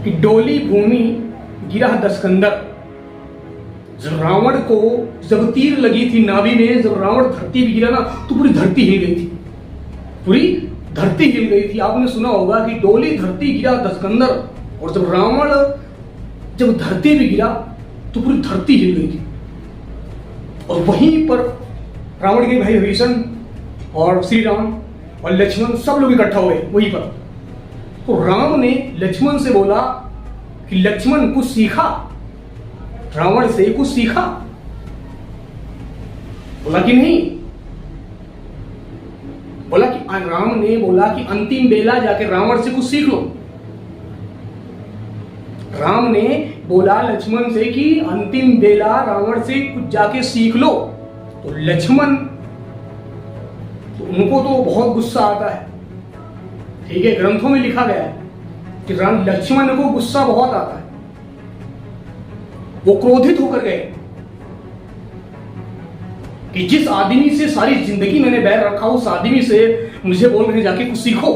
कि डोली भूमि गिरा दस्कंदर। जब रावण को जब तीर लगी थी नाभि में, जब रावण धरती पे गिरा ना तो पूरी धरती हिल गई थी, पूरी धरती हिल गई थी। आपने सुना होगा कि डोली धरती गिरा दस्कंदर, और जब रावण जब धरती पे गिरा तो पूरी धरती हिल गई थी। और वहीं पर रावण के भाई विभीषण और श्री राम और लक्ष्मण सब लोग इकट्ठा हुए वहीं पर। तो राम ने लक्ष्मण से बोला कि लक्ष्मण कुछ सीखा, रावण से कुछ सीखा? बोला कि नहीं। बोला कि राम ने बोला कि अंतिम बेला जाके रावण से कुछ सीख लो। राम ने बोला लक्ष्मण से कि अंतिम बेला रावण से कुछ जाके सीख लो। तो लक्ष्मण तो उनको तो बहुत गुस्सा आता है, ठीक है, ग्रंथों में लिखा गया है कि लक्ष्मण को गुस्सा बहुत आता है। वो क्रोधित होकर गए कि जिस आदमी से सारी जिंदगी मैंने बैर रखा उस आदमी से मुझे बोल रहे जाके कुछ सीखो।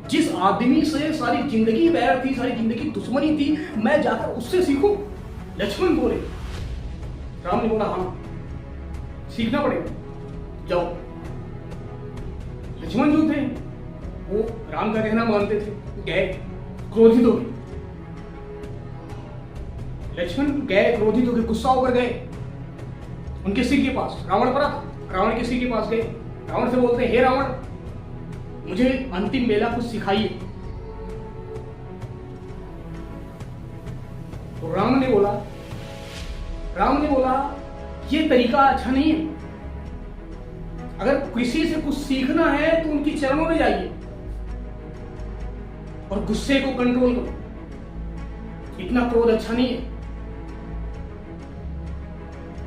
जिस आदमी से सारी जिंदगी बैर थी, सारी जिंदगी दुश्मनी थी, मैं जाकर उससे सीखूं? लक्ष्मण बोले। राम ने बोला हाँ सीखना पड़ेगा, जाओ। लक्ष्मण जो थे वो राम का कहना मानते थे, गए, क्रोधित हो गए। लक्ष्मण गए, क्रोधित होकर गुस्सा होकर गए उनके सिर के पास। रावण पड़ा था, रावण के सिर के पास गए। रावण से बोलते हैं हे रावण, मुझे अंतिम बेला कुछ सिखाइए। तो राम ने बोला ये तरीका अच्छा नहीं है। अगर किसी से कुछ सीखना है तो उनकी चरणों में जाइए और गुस्से को कंट्रोल करो। इतना क्रोध अच्छा नहीं है।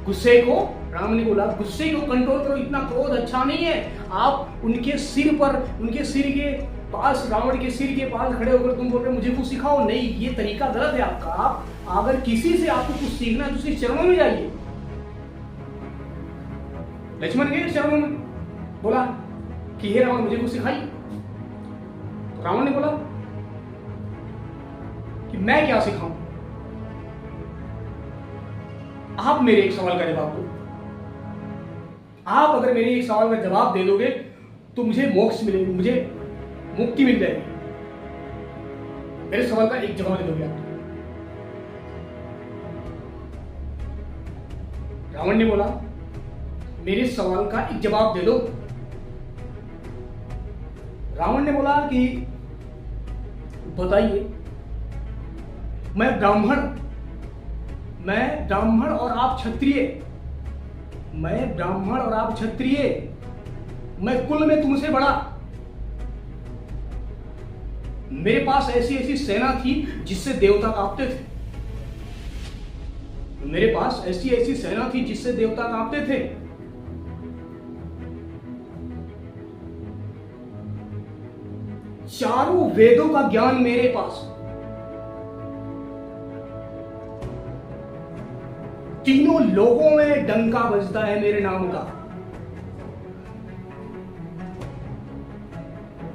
गुस्से को, राम ने बोला गुस्से को कंट्रोल करो, इतना क्रोध अच्छा नहीं है। आप उनके सिर पर, उनके सिर के पास, रावण के सिर के पास खड़े होकर तुम बोल रहे मुझे कुछ सिखाओ, नहीं, ये तरीका गलत है आपका। आप अगर किसी से आपको कुछ सीखना है तो उसके चरणों में जाइए। लक्ष्मण गए चरणों में, बोला कि हे रावण मुझे कुछ सिखाइए। तो रावण ने बोला कि मैं क्या सिखाऊं, आप मेरे एक सवाल का जवाब दो। आप अगर मेरे एक सवाल का जवाब दे दोगे तो मुझे मोक्ष मिलेगी, मुझे मुक्ति मिल जाएगी। मेरे सवाल का एक जवाब दे दोगे आप? रावण ने बोला मेरे सवाल का एक जवाब दे दो। रावण ने बोला कि बताइए, मैं ब्राह्मण और आप क्षत्रिय, मैं ब्राह्मण और आप क्षत्रिय, मैं कुल में तुमसे बड़ा। मेरे पास ऐसी ऐसी सेना थी जिससे देवता कांपते थे। मेरे पास ऐसी ऐसी सेना थी जिससे देवता कांपते थे। चारों वेदों का ज्ञान मेरे पास, तीनों लोगों में डंका बजता है मेरे नाम का।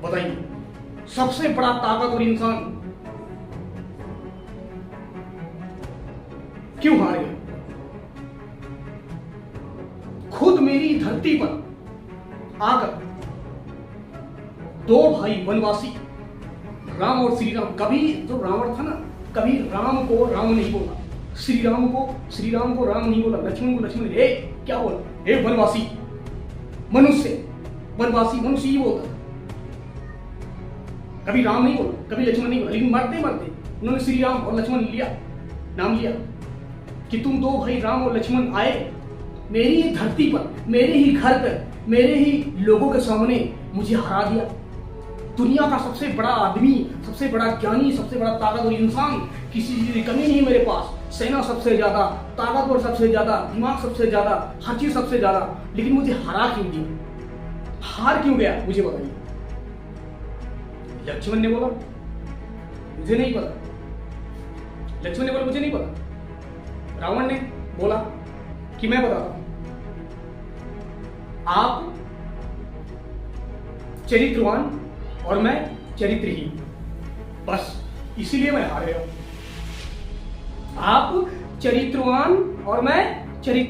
बताइए, सबसे बड़ा ताकतवर इंसान क्यों हार गया? खुद मेरी धरती पर आकर दो भाई वनवासी, राम और श्री राम, कभी जो रावण था ना, कभी राम को राम नहीं बोला, श्री राम को राम नहीं बोला, लक्ष्मण को लक्ष्मण, ए क्या बोला, ए वनवासी, मनुष्य, वनवासी मनुष्य ही बोलता। कभी राम नहीं बोला, कभी लक्ष्मण नहीं बोला, लेकिन मरते मरते उन्होंने श्री राम और लक्ष्मण लिया, नाम लिया कि तुम दो भाई राम और लक्ष्मण आए मेरी ही धरती पर, मेरे ही घर पर, मेरे ही लोगों के सामने मुझे हरा दिया। दुनिया का सबसे बड़ा आदमी, सबसे बड़ा ज्ञानी, सबसे बड़ा ताकतवर इंसान, किसी चीज की कमी नहीं मेरे पास, सेना सबसे ज्यादा, ताकतवर सबसे ज्यादा, दिमाग सबसे ज्यादा, हर चीज सबसे ज्यादा, लेकिन मुझे हरा क्यों दिया? हार क्यों गया मुझे बताइए। लक्ष्मण ने बोला मुझे नहीं पता। लक्ष्मण ने बोला मुझे नहीं पता। रावण ने बोला कि मैं बताता हूं। आप चरित्रवान और मैं चरित्रहीन। बस इसीलिए मैं हार गया। आप चरित्रवान और मैं चरित्र